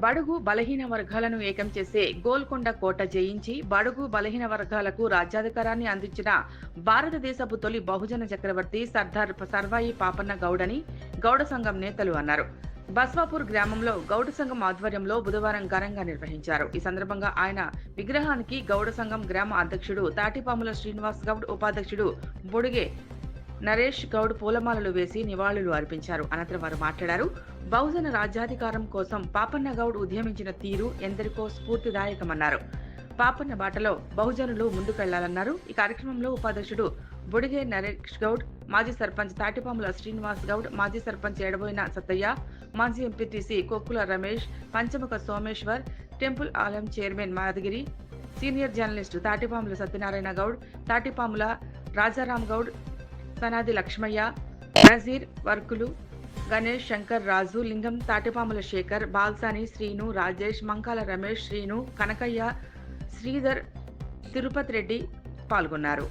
బడుగు బలహీన వర్గాలను ఏకం చేసే గోల్కొండ కోట జయించి బడుగు బలహీన వర్గాలకు రాజ్యాధికారాన్ని అందించిన భారతదేశపు తొలి బహుజన చక్రవర్తి సర్దార్ సర్వాయి పాపన్న గౌడని గౌడ సంఘం నేతలు అన్నారు. బస్వాపూర్ గ్రామంలో గౌడ సంఘం ఆధ్వర్యంలో బుధవారం ఘనంగా నిర్వహించారు. ఈ సందర్భంగా ఆయన విగ్రహానికి గౌడ సంఘం గ్రామ అధ్యక్షుడు తాటిపాముల శ్రీనివాస్ గౌడ్, ఉపాధ్యక్షుడు బొడిగే నరేష్ గౌడ్ పూలమాలలు వేసి నివాళులు అర్పించారు. అనంతరం వారు మాట్లాడారు. బహుజన రాజ్యాధికారం కోసం పాపన్న గౌడ్ ఉద్యమించిన తీరు ఎందరికో స్ఫూర్తిదాయకమన్నారు. పాపన్న బాటలో బహుజనులు ముందుకెళ్లాలన్నారు. ఈ కార్యక్రమంలో ఉపాధ్యక్షుడు బొడిగే నరేష్ గౌడ్, మాజీ సర్పంచ్ తాటిపాముల శ్రీనివాస్ గౌడ్, మాజీ సర్పంచ్ ఎడబోయిన సత్తయ్య, మాజీ ఎంపీటీసీ కొక్కుల రమేష్, పంచముఖ సోమేశ్వర్, టెంపుల్ ఆలయం chairman Madagiri, senior journalist Tatipamula Satyanarayana Goud, Tatipamula Rajaram Goud, Sanadi Lakshmaiah, Nazir, వర్కులు, గణేష్, శంకర్, రాజు, లింగం, తాటిపాముల శేఖర్, బాల్సాని, శ్రీను, రాజేష్, మంకాల రమేష్, శ్రీను, కనకయ్య, శ్రీధర్, తిరుపతి రెడ్డి పాల్గొన్నారు.